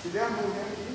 Tirei a nuvem aqui.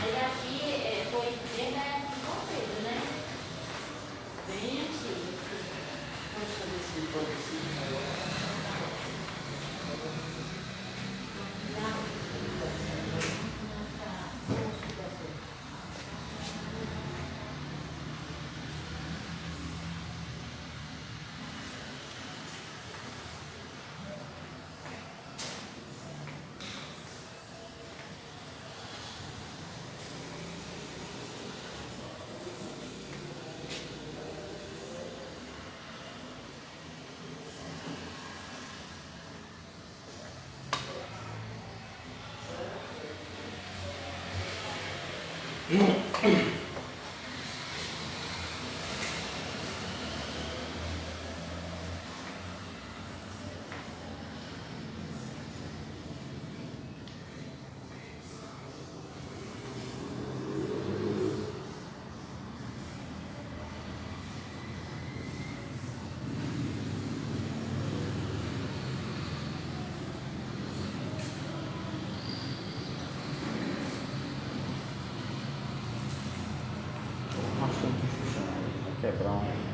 Aí aqui foi desde a época de Pedro, né? Bem antigo. Quebrar um.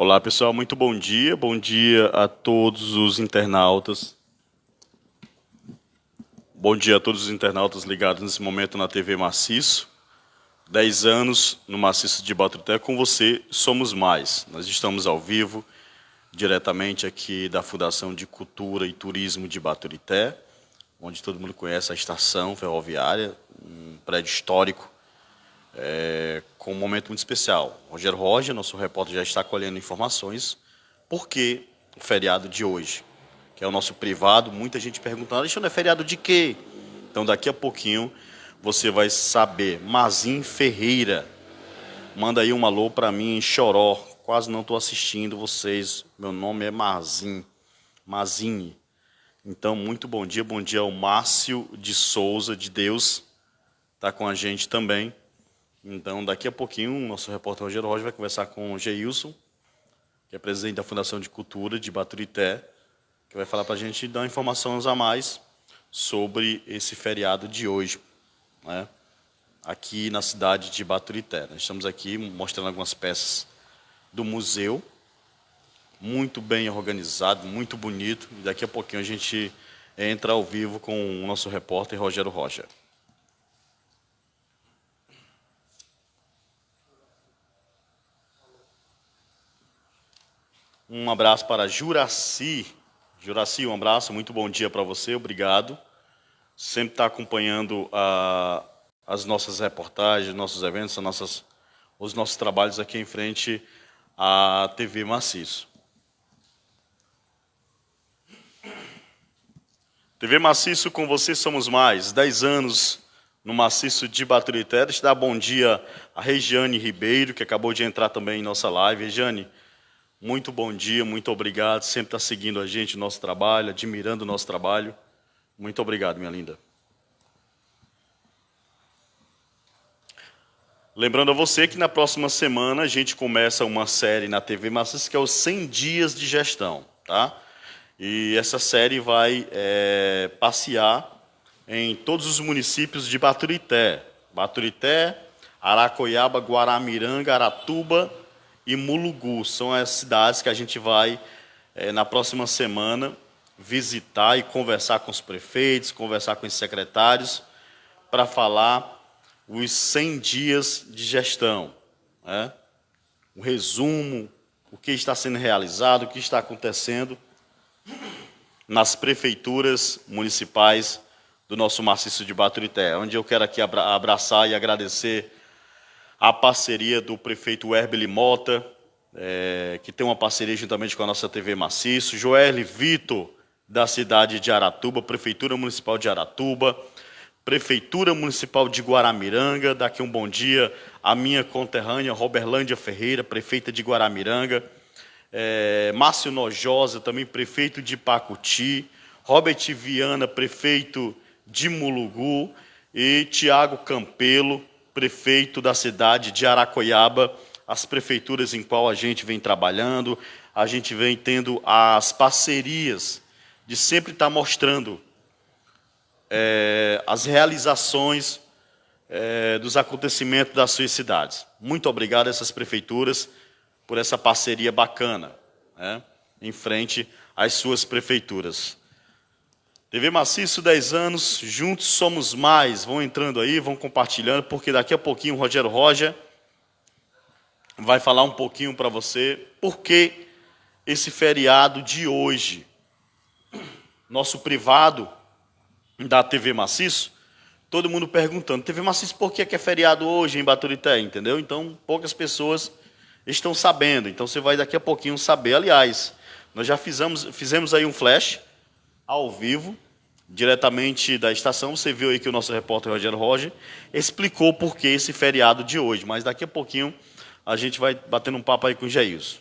Olá pessoal, muito bom dia a todos os internautas. Bom dia a todos os internautas ligados nesse momento na TV Maciço. 10 anos no Maciço de Baturité, com você somos mais. Nós estamos ao vivo, diretamente aqui da Fundação de Cultura e Turismo de Baturité, onde todo mundo conhece a estação ferroviária, um prédio histórico, com um momento muito especial. Rogério Roger, nosso repórter, já está colhendo informações. Por que o feriado de hoje? Que é o nosso privado. Muita gente perguntando, Alexandre, é feriado de quê? Então, daqui a pouquinho, você vai saber. Mazin Ferreira, Manda aí um alô para mim em Choró. Quase não estou assistindo vocês. Meu nome é Mazini. Então, muito bom dia ao Márcio de Souza, de Deus, está com a gente também. Então, daqui a pouquinho, o nosso repórter Rogério Rocha vai conversar com o Geilson, que é presidente da Fundação de Cultura de Baturité, que vai falar para a gente dar informações a mais sobre esse feriado de hoje, né? Aqui na cidade de Baturité. Nós estamos aqui mostrando algumas peças do museu, muito bem organizado, muito bonito. E daqui a pouquinho a gente entra ao vivo com o nosso repórter Rogério Rocha. Um abraço para Juraci. Juraci, um abraço, muito bom dia para você, obrigado. Sempre está acompanhando as nossas reportagens, nossos eventos, os nossos trabalhos aqui em frente à TV Maciço. TV Maciço, com você somos mais. 10 anos no Maciço de Baturité. Deixa eu dar bom dia a Regiane Ribeiro, que acabou de entrar também em nossa live. Regiane, muito bom dia, muito obrigado. Sempre está seguindo a gente, o nosso trabalho, admirando o nosso trabalho. Muito obrigado, minha linda. Lembrando a você que na próxima semana a gente começa uma série na TV Maciço que é os 100 dias de gestão, tá? E essa série vai passear em todos os municípios de Baturité. Baturité, Aracoiaba, Guaramiranga, Aratuba e Mulugu. São as cidades que a gente vai, na próxima semana, visitar e conversar com os prefeitos, conversar com os secretários, para falar os 100 dias de gestão, né? O resumo, o que está sendo realizado, o que está acontecendo nas prefeituras municipais do nosso Maciço de Baturité, onde eu quero aqui abraçar e agradecer a parceria do prefeito Herbeli Mota, que tem uma parceria juntamente com a nossa TV Maciço, Joel Vitor, da cidade de Aratuba, Prefeitura Municipal de Aratuba, Prefeitura Municipal de Guaramiranga, daqui um bom dia a minha conterrânea Roberlândia Ferreira, prefeita de Guaramiranga, Márcio Nojosa, também prefeito de Pacuti, Robert Viana, prefeito de Mulugu, e Tiago Campelo, prefeito da cidade de Aracoiaba, as prefeituras em qual a gente vem trabalhando, a gente vem tendo as parcerias de sempre estar mostrando as realizações dos acontecimentos das suas cidades. Muito obrigado a essas prefeituras por essa parceria bacana, né, em frente às suas prefeituras. TV Maciço, 10 anos, juntos somos mais. Vão entrando aí, vão compartilhando, porque daqui a pouquinho o Rogério Rocha vai falar um pouquinho para você por que esse feriado de hoje. Nosso privado da TV Maciço, todo mundo perguntando, TV Maciço, por que é feriado hoje em Baturité, entendeu? Então, poucas pessoas estão sabendo, então você vai daqui a pouquinho saber. Aliás, nós já fizemos aí um flash ao vivo, diretamente da estação. Você viu aí que o nosso repórter Rogério Rocha explicou por que esse feriado de hoje, mas daqui a pouquinho a gente vai batendo um papo aí com o Geilson.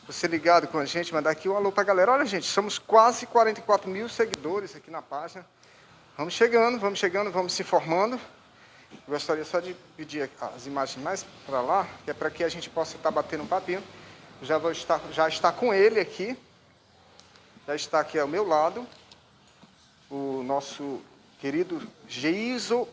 Você ligado com a gente, mandar aqui um alô para a galera. Olha, gente, somos quase 44 mil seguidores aqui na página. Vamos chegando, vamos se informando. Gostaria só de pedir as imagens mais para lá, que é para que a gente possa estar batendo um papinho. Já está com ele aqui. Já está aqui ao meu lado. o nosso querido Geiso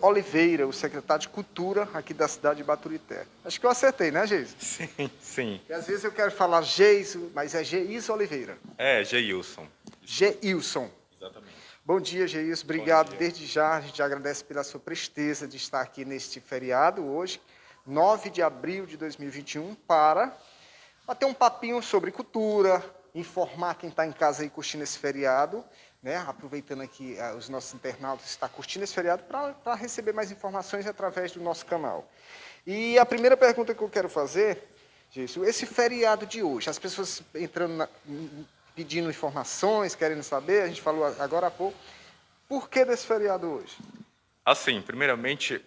Oliveira, o secretário de Cultura aqui da cidade de Baturité. Acho que eu acertei, né, Geiso? Sim, sim. E às vezes eu quero falar Geiso, mas é Geiso Oliveira. É, Geilson. Geilson. Exatamente. Bom dia, Geilson. Obrigado dia. desde já. A gente agradece pela sua presteza de estar aqui neste feriado hoje, 9 de abril de 2021, para bater um papinho sobre cultura, informar quem está em casa aí curtindo esse feriado, né? Aproveitando aqui os nossos internautas que estão curtindo esse feriado para receber mais informações através do nosso canal. E a primeira pergunta que eu quero fazer, Geilson, esse feriado de hoje, as pessoas entrando pedindo informações, querendo saber, a gente falou agora há pouco, por que desse feriado hoje? Assim, primeiramente,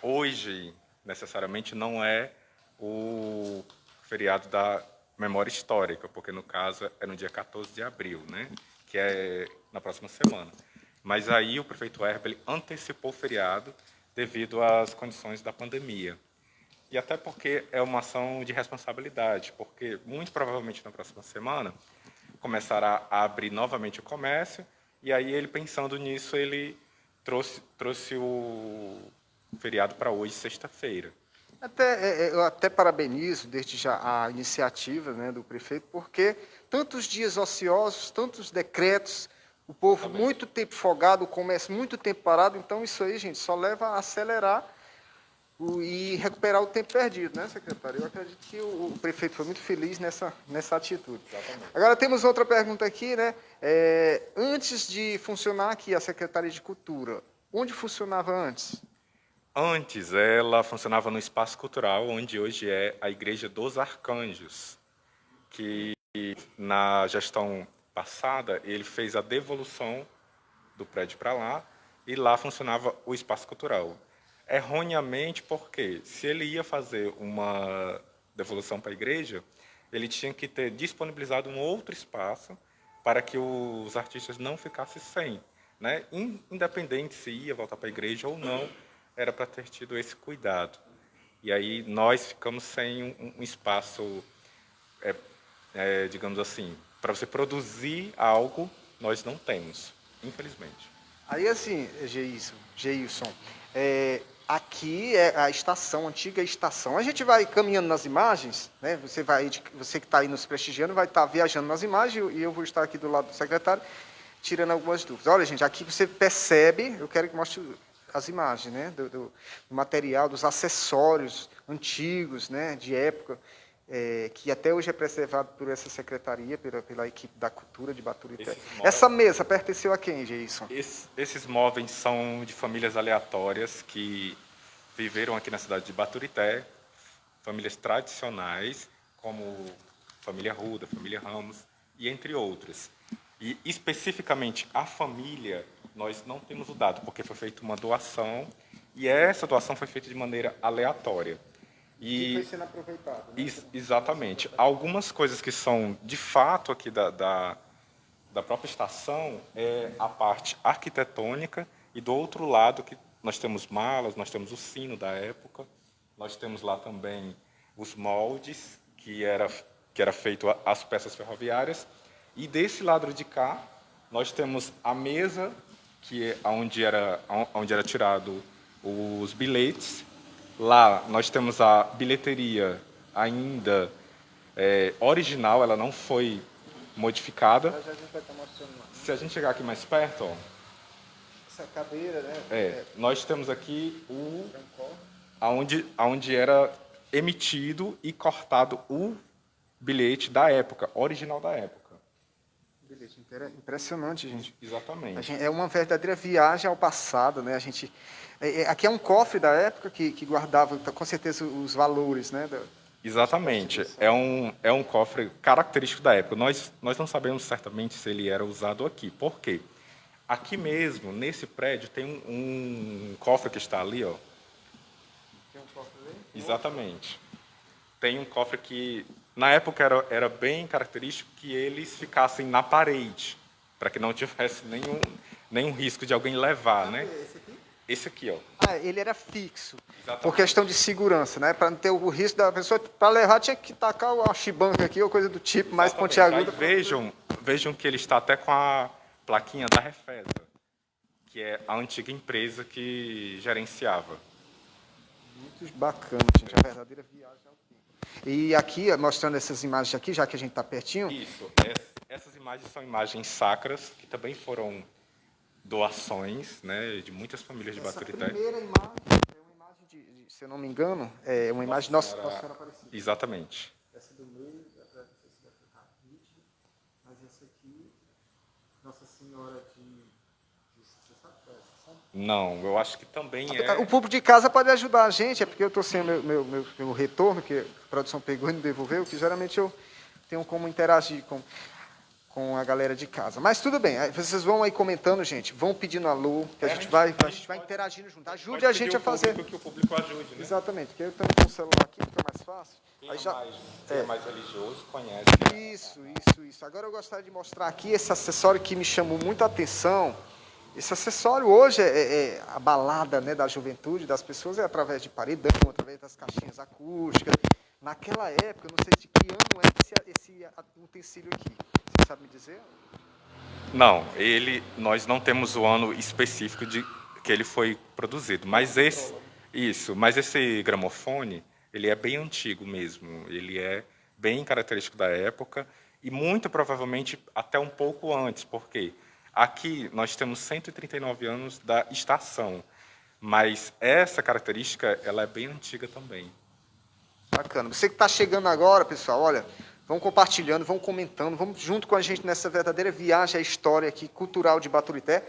hoje, necessariamente, não é o feriado da memória histórica, porque, no caso, é no dia 14 de abril, né? Que é na próxima semana. Mas aí o prefeito Herbert antecipou o feriado devido às condições da pandemia. E até porque é uma ação de responsabilidade, porque muito provavelmente na próxima semana começará a abrir novamente o comércio, e aí ele, pensando nisso, ele trouxe o feriado para hoje, sexta-feira. Eu até parabenizo desde já a iniciativa, né, do prefeito, porque tantos dias ociosos, tantos decretos, o povo muito tempo folgado, o comércio muito tempo parado, então isso aí, gente, só leva a acelerar e recuperar o tempo perdido, né, secretário? Eu acredito que o prefeito foi muito feliz nessa atitude. Exatamente. Agora temos outra pergunta aqui, né? Antes de funcionar aqui a Secretaria de Cultura, onde funcionava antes? Antes, ela funcionava no espaço cultural, onde hoje é a Igreja dos Arcanjos, que na gestão passada ele fez a devolução do prédio para lá, e lá funcionava o espaço cultural. Erroneamente, porque se ele ia fazer uma devolução para a igreja, ele tinha que ter disponibilizado um outro espaço para que os artistas não ficassem sem, né? Independente se ia voltar para a igreja ou não, era para ter tido esse cuidado. E aí nós ficamos sem um espaço, digamos assim, para você produzir algo, nós não temos, infelizmente. Aí, assim, Geilson, aqui é a estação, a antiga estação. A gente vai caminhando nas imagens, né? Você que está aí nos prestigiando vai estar viajando nas imagens e eu vou estar aqui do lado do secretário tirando algumas dúvidas. Olha, gente, aqui você percebe, eu quero que mostre as imagens, né? Do material, dos acessórios antigos, né? De época, que até hoje é preservado por essa secretaria, pela equipe da cultura de Baturité. Essa mesa pertenceu a quem, Geilson? Esses móveis são de famílias aleatórias que viveram aqui na cidade de Baturité, famílias tradicionais, como família Ruda, família Ramos, e entre outras. E, especificamente, a família, nós não temos o dado, porque foi feita uma doação, e essa doação foi feita de maneira aleatória. E foi sendo aproveitado. Né? Exatamente. Algumas coisas que são, de fato, aqui da própria estação é a parte arquitetônica, e do outro lado que nós temos malas, nós temos o sino da época, nós temos lá também os moldes, que era feito as peças ferroviárias, e desse lado de cá nós temos a mesa, que é onde era tirado os bilhetes. Lá nós temos a bilheteria ainda original, ela não foi modificada. Já a gente vai estar mostrando lá. Se a gente chegar aqui mais perto, ó, Essa cadeira, né? nós temos aqui aonde era emitido e cortado o bilhete da época, original da época. Bilhete impressionante, gente. Exatamente. É uma verdadeira viagem ao passado, né? Aqui é um cofre da época que guardava, com certeza, os valores, né? Exatamente. É um cofre característico da época. Nós não sabemos certamente se ele era usado aqui. Por quê? Aqui mesmo, nesse prédio, tem um cofre que está ali, ó. Tem um cofre ali? Exatamente. Tem um cofre que, na época, era bem característico que eles ficassem na parede, para que não tivesse nenhum risco de alguém levar, né? Esse aqui? Esse aqui, ó. Ele era fixo. Exatamente. Por questão de segurança, né? Para não ter o risco da pessoa, para levar, tinha que tacar uma chibanca aqui ou coisa do tipo, mais Exatamente. pontiaguda. Aí vejam que ele está até com plaquinha da Refesa, que é a antiga empresa que gerenciava. Muito bacana, gente. A verdadeira viagem ao tempo. E aqui, mostrando essas imagens aqui, já que a gente está pertinho. Isso. Essas imagens são imagens sacras, que também foram doações, né, de muitas famílias de Essa Baturité. primeira imagem é uma imagem se eu não me engano, é uma imagem de Nossa Senhora Aparecida. Exatamente. Essa do meio, não sei se vai ficar nítido, mas essa aqui, Nossa Senhora você sabe qual é essa, sabe? Não, eu acho que também é... O público de casa pode ajudar a gente, é porque eu estou sem o meu retorno, que a produção pegou e não devolveu, que geralmente eu tenho como interagir com a galera de casa. Mas tudo bem, vocês vão aí comentando, gente, vão pedindo alô, que a gente vai interagindo junto. Ajude a gente a fazer. Que o público ajude, né? Exatamente, porque eu tenho com o celular aqui, fica mais fácil. Quem Aí é mais religioso conhece. Isso. Agora eu gostaria de mostrar aqui esse acessório que me chamou muito a atenção. Esse acessório hoje é a balada, né, da juventude, das pessoas, é através de paredão, através das caixinhas acústicas. Naquela época, eu não sei de que ano é esse utensílio aqui. Você sabe me dizer? Não, nós não temos o ano específico de que ele foi produzido, mas esse gramofone, ele é bem antigo mesmo, ele é bem característico da época e muito provavelmente até um pouco antes, porque aqui nós temos 139 anos da estação, mas essa característica ela é bem antiga também. Bacana. Você que está chegando agora, pessoal, olha, vão compartilhando, vão comentando, vamos junto com a gente nessa verdadeira viagem à história aqui, cultural de Baturité.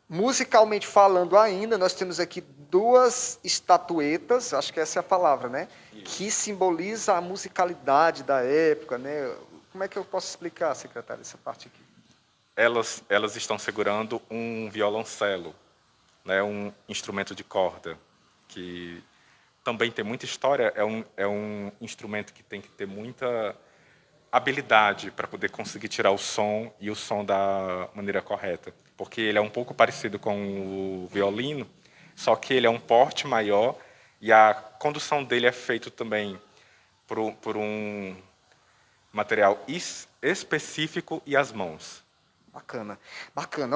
Musicalmente falando ainda, nós temos aqui 2 estatuetas, acho que essa é a palavra, né? Isso. Que simboliza a musicalidade da época, né? Como é que eu posso explicar, secretário, essa parte aqui? Elas estão segurando um violoncelo, né? Um instrumento de corda, que também tem muita história, é um instrumento que tem que ter muita habilidade para poder conseguir tirar o som e o som da maneira correta, porque ele é um pouco parecido com o violino, só que ele é um porte maior e a condução dele é feita também por um material específico e as mãos. Bacana.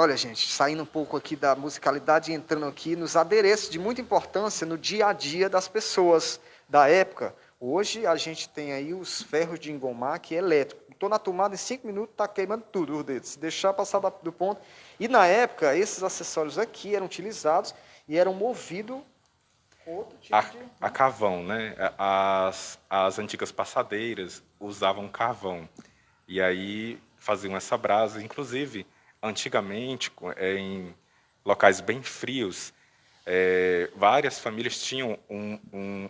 Olha, gente, saindo um pouco aqui da musicalidade e entrando aqui nos adereços de muita importância no dia a dia das pessoas da época. Hoje a gente tem aí os ferros de engomar, que é elétrico. Estou na tomada, em 5 minutos está queimando tudo os dedos, se deixar passar do ponto. E na época, esses acessórios aqui eram utilizados e eram movidos com outro tipo a carvão, né? As antigas passadeiras usavam carvão. E aí faziam essa brasa. Inclusive, antigamente, em locais bem frios, várias famílias tinham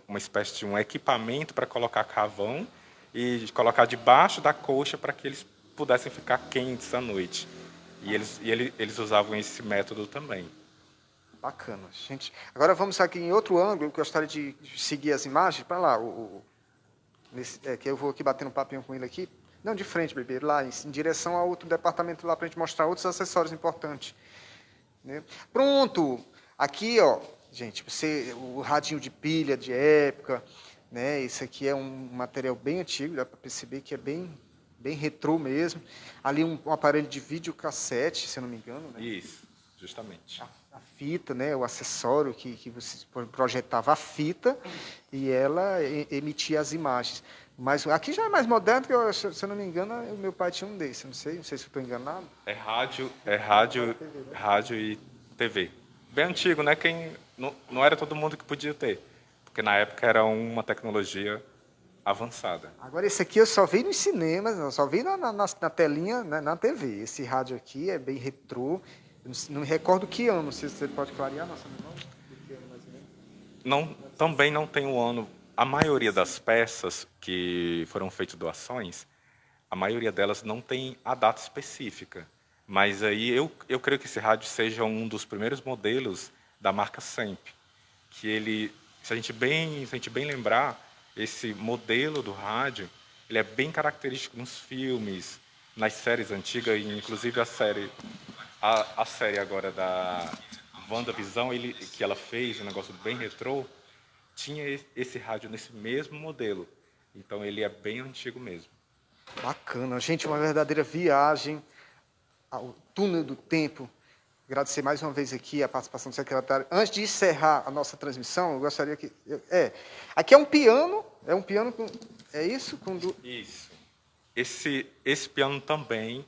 uma espécie de um equipamento para colocar carvão e colocar debaixo da coxa para que eles pudessem ficar quentes à noite. E eles usavam esse método também. Bacana, gente. Agora vamos aqui em outro ângulo, eu gostaria de seguir as imagens. Para lá, que eu vou aqui batendo um papinho com ele aqui. Não, de frente, bebê, lá em direção a outro departamento lá para a gente mostrar outros acessórios importantes. Né? Pronto! Aqui, ó, gente, o radinho de pilha de época, né? Isso aqui é um material bem antigo, dá para perceber que é bem retrô mesmo. Ali um aparelho de videocassete, se eu não me engano. Né? Isso, justamente. A fita, né? O acessório que você projetava a fita e ela emitia as imagens. Mas aqui já é mais moderno, porque se eu não me engano, o meu pai tinha um desse, não sei se eu estou enganado. É rádio e TV. Bem antigo, né? Não era todo mundo que podia ter, porque na época era uma tecnologia avançada. Agora esse aqui eu só vi nos cinemas, eu só vi na telinha, na TV. Esse rádio aqui é bem retrô, eu não me recordo que ano, se você pode clarear, nossa memória? Que ano mais ou menos? Também não tem o ano. A maioria das peças que foram feitas doações, a maioria delas não tem a data específica. Mas aí eu creio que esse rádio seja um dos primeiros modelos da marca Semp. Que se a gente bem lembrar, esse modelo do rádio, ele é bem característico nos filmes, nas séries antigas, inclusive a série agora da WandaVision, que ela fez, um negócio bem retrô, tinha esse rádio nesse mesmo modelo. Então, ele é bem antigo mesmo. Bacana. Gente, uma verdadeira viagem túnel do tempo. Agradecer mais uma vez aqui a participação do secretário. Antes de encerrar a nossa transmissão, eu gostaria que... aqui é um piano com... É isso? Isso. Esse piano também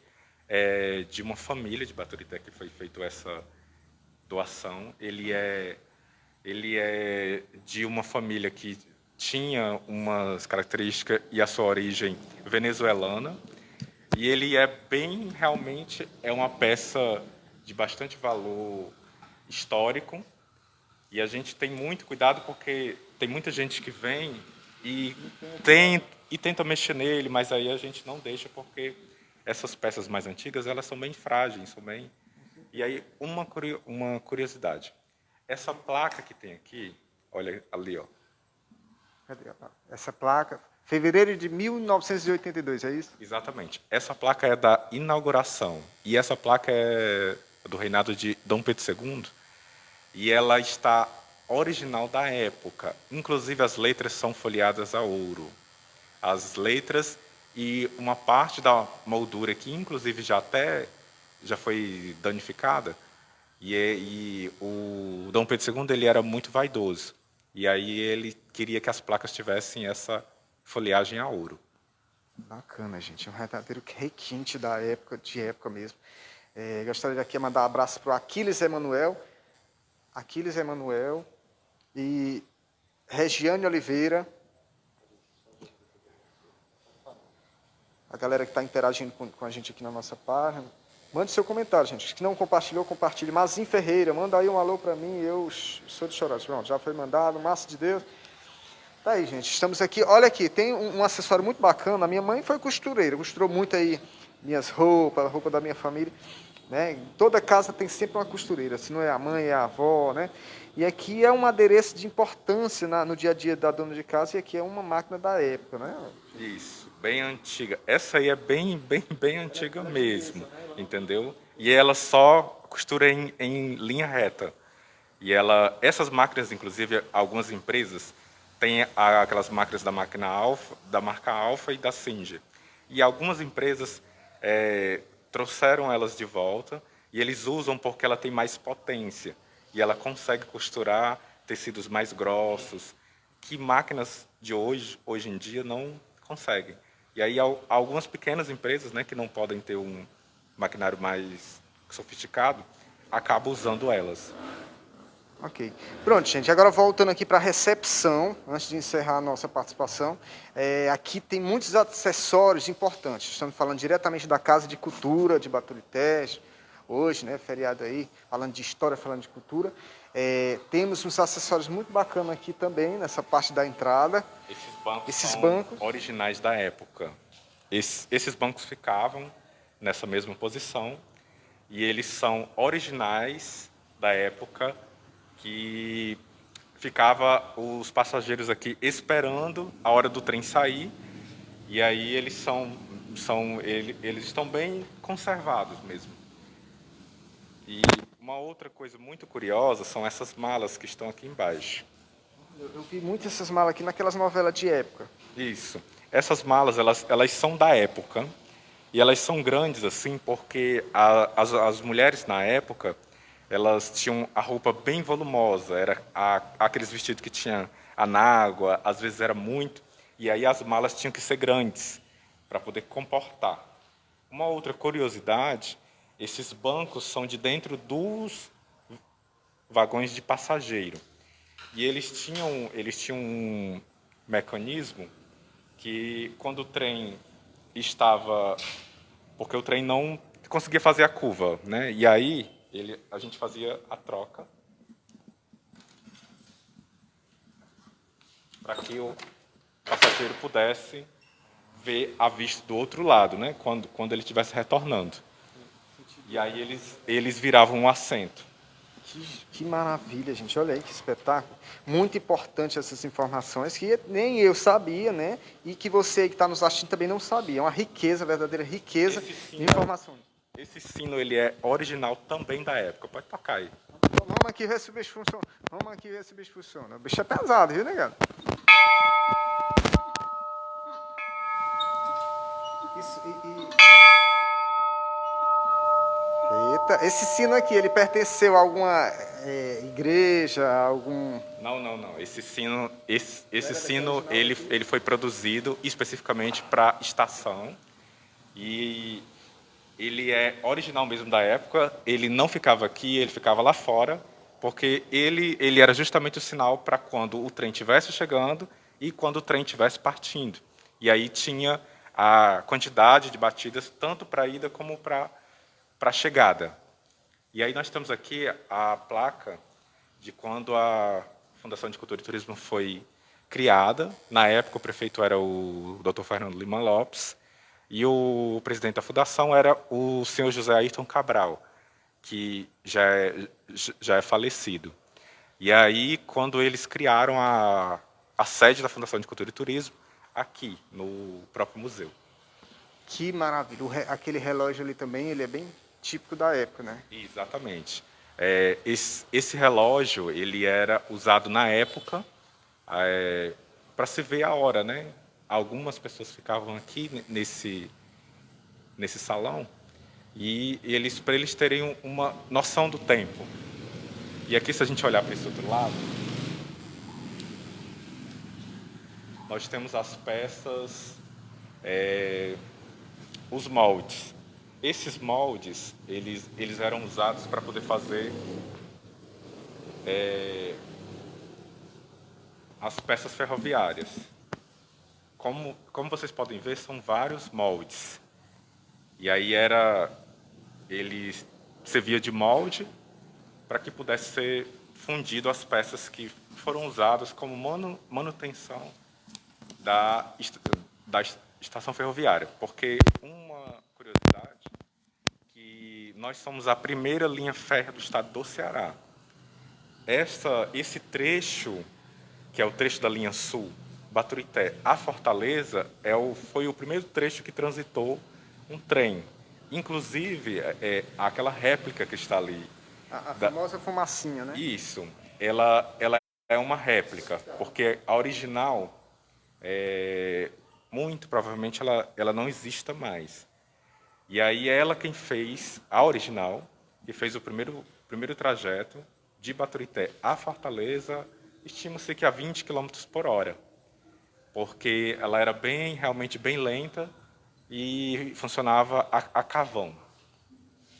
é de uma família de Baturité que foi feita essa doação. Ele é de uma família que tinha umas características e a sua origem venezuelana. E ele realmente é uma peça de bastante valor histórico. E a gente tem muito cuidado porque tem muita gente que vem e tenta mexer nele, mas aí a gente não deixa porque essas peças mais antigas, elas são bem frágeis, E aí, uma curiosidade. Essa placa que tem aqui, olha ali, ó. Cadê a placa? Essa placa, fevereiro de 1982, é isso? Exatamente. Essa placa é da inauguração. E essa placa é do reinado de Dom Pedro II. E ela está original da época. Inclusive, as letras são folheadas a ouro. As letras e uma parte da moldura que, inclusive, já foi danificada. E o Dom Pedro II ele era muito vaidoso. E aí ele queria que as placas tivessem essa folhagem a ouro. Bacana, gente. É um verdadeiro requinte da época, de época mesmo. Gostaria de aqui mandar um abraço para o Aquiles Emanuel e Regiane Oliveira. A galera que está interagindo com a gente aqui na nossa página. Mande seu comentário, gente. Se não compartilhou, compartilhe. Mazin Ferreira, manda aí um alô para mim. Eu sou de Chorós. Pronto, já foi mandado. Massa de Deus. Tá aí, gente. Estamos aqui. Olha aqui, tem um acessório muito bacana. A minha mãe foi costureira. Costurou muito aí minhas roupas, a roupa da minha família. Né? Em toda casa tem sempre uma costureira. Se não é a mãe, é a avó, né? E aqui é um adereço de importância no dia a dia da dona de casa. E aqui é uma máquina da época, né? Isso, bem antiga. Essa aí é bem antiga mesmo, entendeu? E ela só costura em linha reta. E essas máquinas, inclusive, algumas empresas têm aquelas máquinas da marca Alfa e da Singer. E algumas empresas trouxeram elas de volta e eles usam porque ela tem mais potência. E ela consegue costurar tecidos mais grossos, que máquinas de hoje em dia não conseguem. E aí algumas pequenas empresas, né, que não podem ter um maquinário mais sofisticado, acabam usando elas. Ok. Pronto, gente. Agora voltando aqui para a recepção, antes de encerrar a nossa participação. Aqui tem muitos acessórios importantes. Estamos falando diretamente da Casa de Cultura de Baturité. Hoje, né, feriado aí, falando de história, falando de cultura. Temos uns acessórios muito bacanas aqui também, nessa parte da entrada. Esses bancos são originais da época. Esses bancos ficavam nessa mesma posição e eles são originais da época que ficava os passageiros aqui esperando a hora do trem sair e aí eles estão bem conservados mesmo. E uma outra coisa muito curiosa são essas malas que estão aqui embaixo. Eu vi muito essas malas aqui naquelas novelas de época. Isso. Essas malas, elas são da época. E elas são grandes, assim, porque as mulheres, na época, elas tinham a roupa bem volumosa. Era aqueles vestidos que tinham anágua, às vezes era muito. E aí as malas tinham que ser grandes, para poder comportar. Uma outra curiosidade, esses bancos são de dentro dos vagões de passageiro. E eles tinham um mecanismo que, quando o trem estava... Porque o trem não conseguia fazer a curva, né? E aí a gente fazia a troca para que o passageiro pudesse ver a vista do outro lado, né? Quando ele estivesse retornando. E aí eles viravam um assento. Que maravilha, gente. Olha aí que espetáculo. Muito importante essas informações que nem eu sabia, né? E que você que está nos assistindo também não sabia. É uma riqueza, verdadeira riqueza de informações. Esse sino ele é original também da época. Pode tocar aí. Vamos aqui ver se o bicho funciona. Vamos aqui ver se o bicho funciona. O bicho é pesado, viu, negado? Isso, Eita, esse sino aqui, ele pertenceu a alguma igreja, algum... Não. Esse sino, ele foi produzido especificamente para estação e ele é original mesmo da época. Ele não ficava aqui, ele ficava lá fora, porque ele era justamente o sinal para quando o trem estivesse chegando e quando o trem estivesse partindo. E aí tinha a quantidade de batidas tanto para a ida como para a chegada. E aí nós temos aqui a placa de quando a Fundação de Cultura e Turismo foi criada. Na época, o prefeito era o Dr. Fernando Lima Lopes e o presidente da fundação era o senhor José Ayrton Cabral, que já é falecido. E aí, quando eles criaram a sede da Fundação de Cultura e Turismo, aqui, no próprio museu. Que maravilha. Aquele relógio ali também, ele é bem típico da época, né? Exatamente. Esse relógio, ele era usado na época para se ver a hora, né? Algumas pessoas ficavam aqui nesse salão e para eles terem uma noção do tempo. E aqui, se a gente olhar para esse outro lado, nós temos as peças, os moldes. Esses moldes, eles eram usados para poder fazer as peças ferroviárias. Como vocês podem ver, são vários moldes. E aí ele servia de molde para que pudesse ser fundido as peças que foram usadas como manutenção da estação ferroviária. Porque uma curiosidade, que nós somos a primeira linha férrea do estado do Ceará. Esse trecho, que é o trecho da linha sul, Baturité a Fortaleza, foi o primeiro trecho que transitou um trem. Inclusive, aquela réplica que está ali. A famosa fumacinha, né? Isso. Ela é uma réplica, porque a original, muito provavelmente, ela não exista mais. E aí ela quem fez a original, que fez o primeiro trajeto de Baturité a Fortaleza, estima-se que a 20 km por hora, porque ela era realmente bem lenta e funcionava a cavão.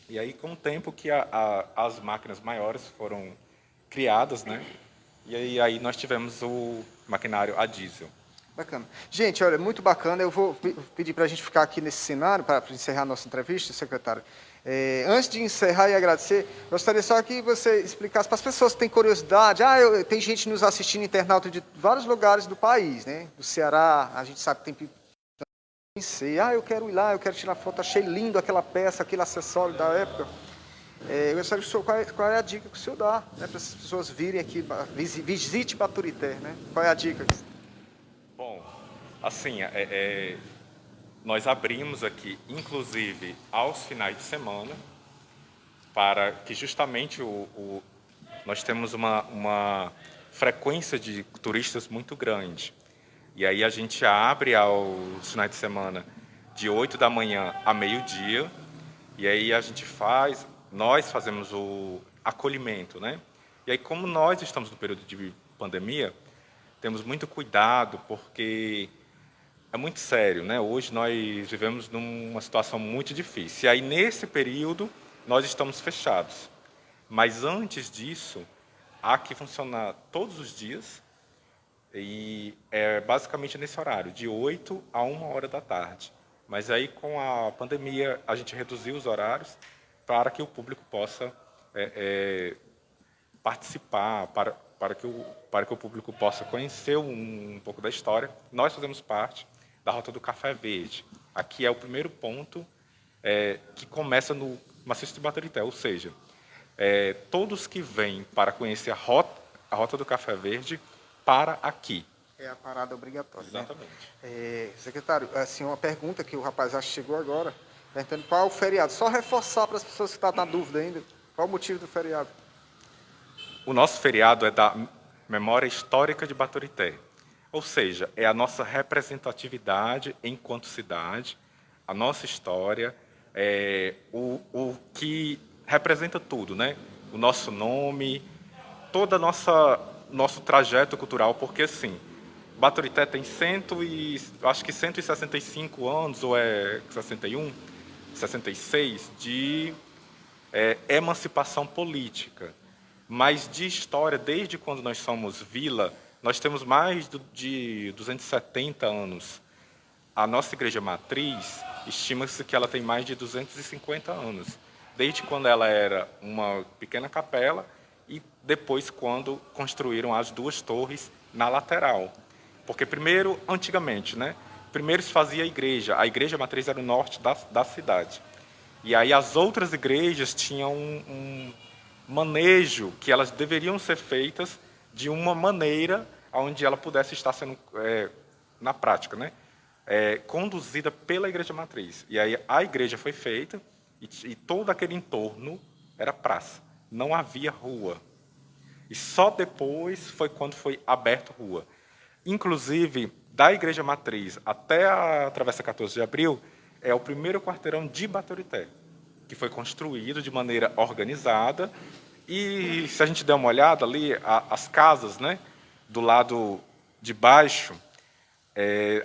E aí, com o tempo que as máquinas maiores foram criadas, né? E aí nós tivemos o maquinário a diesel. Bacana. Gente, olha, muito bacana. Eu vou pedir para a gente ficar aqui nesse cenário, para encerrar a nossa entrevista, secretário. Antes de encerrar e agradecer, gostaria só que você explicasse para as pessoas que têm curiosidade. Tem gente nos assistindo, internauta de vários lugares do país, né? Do Ceará, a gente sabe que tem eu quero ir lá, eu quero tirar foto, achei lindo aquela peça, aquele acessório da época. Eu gostaria de saber qual é a dica que o senhor dá, né, para as pessoas virem aqui, visite Baturité, né? Qual é a dica? Bom, assim, nós abrimos aqui, inclusive, aos finais de semana, para que justamente nós temos uma frequência de turistas muito grande. E aí a gente abre aos finais de semana de 8 da manhã a meio-dia, e aí nós fazemos o acolhimento, né? E aí, como nós estamos no período de pandemia, temos muito cuidado, porque é muito sério, né? Hoje nós vivemos numa situação muito difícil. E aí, nesse período, nós estamos fechados. Mas antes disso, há que funcionar todos os dias, e é basicamente nesse horário, de 8 a 1h da tarde. Mas aí, com a pandemia, a gente reduziu os horários para que o público possa participar, para que o público possa conhecer um pouco da história. Nós fazemos parte da Rota do Café Verde. Aqui é o primeiro ponto que começa no Maciço de Baturité, ou seja, todos que vêm para conhecer a Rota do Café Verde, para aqui. É a parada obrigatória. Exatamente. Né? Secretário, assim, uma pergunta que o rapaz acho que chegou agora, perguntando qual é o feriado. Só reforçar para as pessoas que estão na dúvida ainda, qual o motivo do feriado? O nosso feriado é da Memória Histórica de Baturité. Ou seja, é a nossa representatividade enquanto cidade, a nossa história, o que representa tudo, né? O nosso nome, toda a nosso trajeto cultural, porque assim, Baturité tem acho que 165 anos, ou é 61, 66, de emancipação política. Mas de história, desde quando nós somos vila, nós temos mais de 270 anos. A nossa igreja matriz, estima-se que ela tem mais de 250 anos, desde quando ela era uma pequena capela e depois quando construíram as duas torres na lateral. Porque primeiro, antigamente, né? Primeiro se fazia a igreja matriz era no norte da cidade. E aí as outras igrejas tinham um manejo que elas deveriam ser feitas de uma maneira onde ela pudesse estar sendo, na prática, né? Conduzida pela igreja matriz. E aí a igreja foi feita e todo aquele entorno era praça. Não havia rua. E só depois foi quando foi aberto rua. Inclusive, da igreja matriz até a Travessa 14 de Abril, é o primeiro quarteirão de Baturité, que foi construído de maneira organizada. E se a gente der uma olhada ali, as casas, né, do lado de baixo,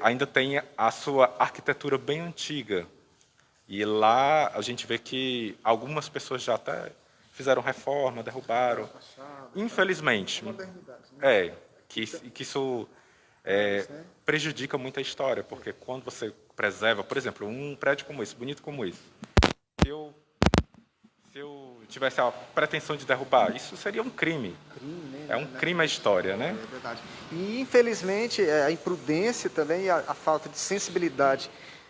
ainda tem a sua arquitetura bem antiga. E lá a gente vê que algumas pessoas já até fizeram reforma, derrubaram. Infelizmente. Que isso prejudica muito a história, porque quando você preserva, por exemplo, um prédio como esse, bonito como esse, se eu tivesse a pretensão de derrubar, isso seria um crime. É um crime à história, né? É verdade. E, infelizmente, a imprudência também e a falta de sensibilidade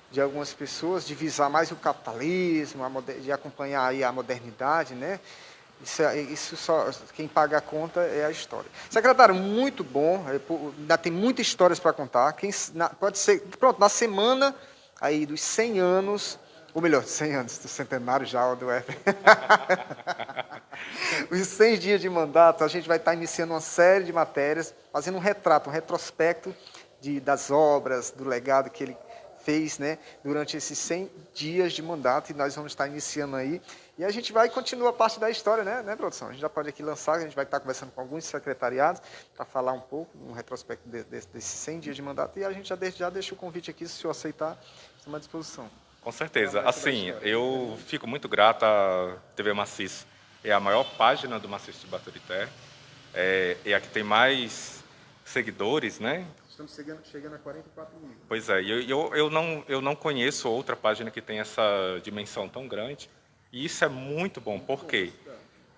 de algumas pessoas de visar mais o capitalismo, de acompanhar aí a modernidade, né? Isso só quem paga a conta é a história. Secretário, muito bom. Ainda tem muitas histórias para contar. Pode ser, pronto, na semana aí dos 100 anos, ou melhor, 100 anos do centenário já do F. Os 100 dias de mandato, a gente vai estar iniciando uma série de matérias, fazendo um retrato, um retrospecto das obras, do legado que ele fez, né, durante esses 100 dias de mandato, e nós vamos estar iniciando aí. E a gente vai continuar a parte da história, né, produção? A gente já pode aqui lançar, a gente vai estar conversando com alguns secretariados para falar um pouco, um retrospecto desses 100 dias de mandato, e a gente já deixa o convite aqui, se o senhor aceitar, estamos à disposição. Com certeza. Assim, eu fico muito grato à TV Maciço. É a maior página do Maciço de Baturité. É a que tem mais seguidores, né? Estamos chegando a 44 mil. Pois é, eu não conheço outra página que tem essa dimensão tão grande. E isso é muito bom, porque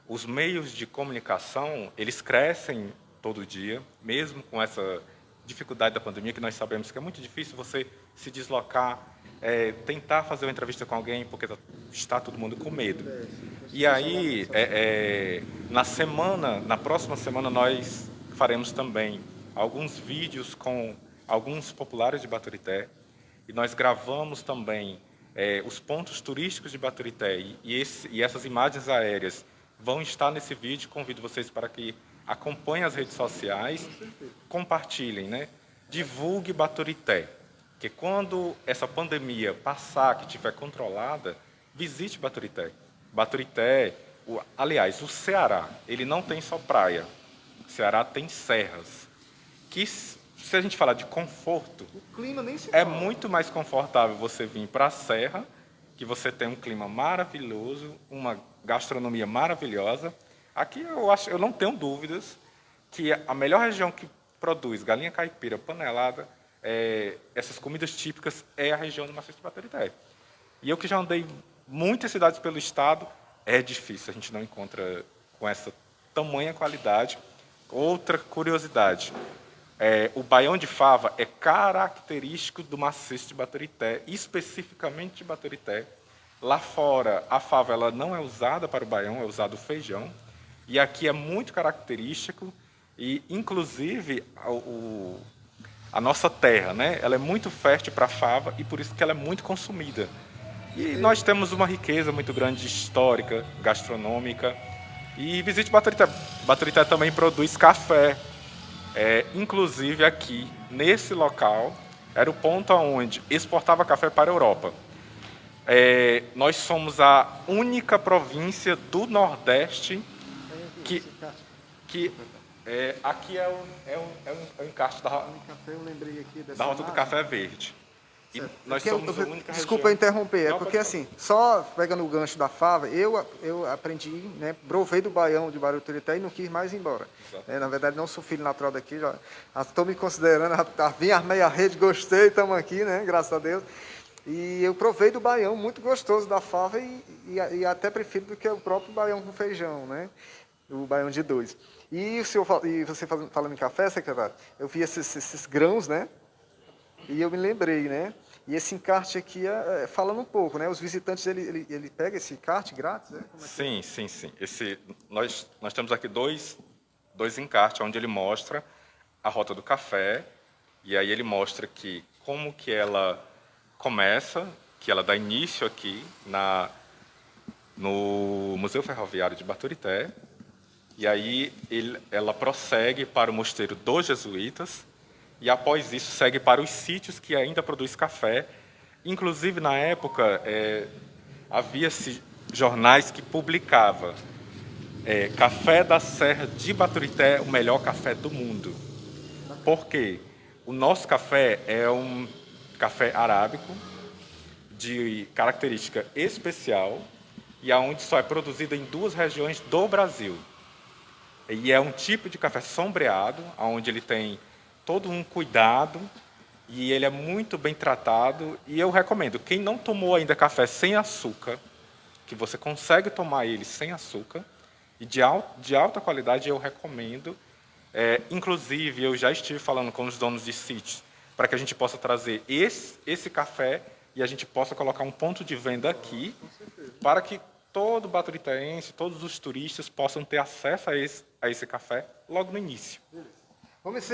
os meios de comunicação, eles crescem todo dia, mesmo com essa dificuldade da pandemia, que nós sabemos que é muito difícil você se deslocar, tentar fazer uma entrevista com alguém, porque está todo mundo com medo. E aí, na próxima semana, nós faremos também alguns vídeos com alguns populares de Baturité, e nós gravamos também os pontos turísticos de Baturité, e essas imagens aéreas vão estar nesse vídeo. Convido vocês para que acompanhem as redes sociais, compartilhem, né? Divulgue Baturité, que quando essa pandemia passar, que estiver controlada, visite Baturité. Baturité, aliás, o Ceará, ele não tem só praia, o Ceará tem serras, que, se a gente falar de conforto, o clima nem se é muito mais confortável você vir para a serra, que você tem um clima maravilhoso, uma gastronomia maravilhosa. Aqui eu não tenho dúvidas que a melhor região que produz galinha caipira, panelada, essas comidas típicas, é a região do Maciço de Baturité. E eu que já andei muitas cidades pelo estado, é difícil, a gente não encontra com essa tamanha qualidade. Outra curiosidade, o baião de fava é característico do Maciço de Baturité, especificamente de Baturité. Lá fora, a fava ela não é usada para o baião, é usado o feijão. E aqui é muito característico, e inclusive a nossa terra, né, ela é muito fértil para a fava, e por isso que ela é muito consumida. E nós temos uma riqueza muito grande histórica, gastronômica. E visite Baturité. Baturité também produz café. Inclusive aqui, nesse local, era o ponto onde exportava café para a Europa. Nós somos a única província do Nordeste que aqui é um encarte Café, eu lembrei aqui dessa da Rota do imagem. Café Verde. E Certo. nós Porque somos a única desculpa região. interromper, é Não, porque pode assim, só pegando o gancho da fava, eu aprendi, né, provei do baião de Baruturité e não quis mais ir embora. Na verdade, não sou filho natural daqui, já estou me considerando, vim, armei a rede, gostei, estamos aqui, né, graças a Deus. E eu provei do baião, muito gostoso da fava e até prefiro do que o próprio baião com feijão, né, o baião de dois. E você falando em café, secretário, eu vi esses grãos, né, e eu me lembrei, né? E esse encarte aqui, falando um pouco, né? Os visitantes, ele pega esse encarte grátis, né? Como é que é? Sim. Nós temos aqui dois encartes, onde ele mostra a Rota do Café, e aí ele mostra que como que ela começa, que ela dá início aqui no Museu Ferroviário de Baturité, e aí ela prossegue para o Mosteiro dos Jesuítas, e após isso segue para os sítios que ainda produzem café. Inclusive, na época, havia-se jornais que publicavam Café da Serra de Baturité, o melhor café do mundo. Por quê? O nosso café é um café arábico, de característica especial, e aonde só é produzido em 2 regiões do Brasil. E é um tipo de café sombreado, onde ele tem todo um cuidado e ele é muito bem tratado. E eu recomendo, quem não tomou ainda café sem açúcar, que você consegue tomar ele sem açúcar, e de alta qualidade, eu recomendo. Inclusive, eu já estive falando com os donos de sítios para que a gente possa trazer esse café e a gente possa colocar um ponto de venda aqui, para que todo baturitaense, todos os turistas possam ter acesso a esse café logo no início. Vamos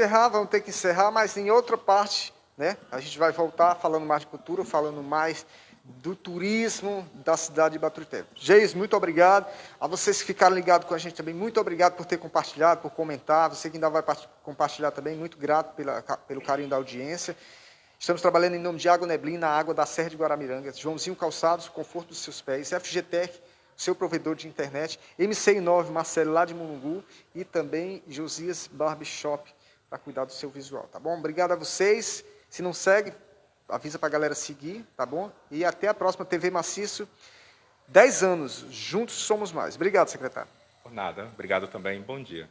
ter que encerrar, mas em outra parte, né? A gente vai voltar falando mais de cultura, falando mais do turismo da cidade de Baturité. Geis, muito obrigado. A vocês que ficaram ligados com a gente também, muito obrigado por ter compartilhado, por comentar. Você que ainda vai compartilhar também, muito grato pelo carinho da audiência. Estamos trabalhando em nome de Água Neblina, a água da Serra de Guaramiranga, Joãozinho Calçados, o conforto dos seus pés, FGTech, seu provedor de internet, MC9, Marcelo lá de Mulungu e também Josias Barbershop para cuidar do seu visual, tá bom? Obrigado a vocês. Se não segue, avisa para a galera seguir, tá bom? E até a próxima TV Maciço. 10 anos, juntos somos mais. Obrigado, secretário. Por nada. Obrigado também. Bom dia.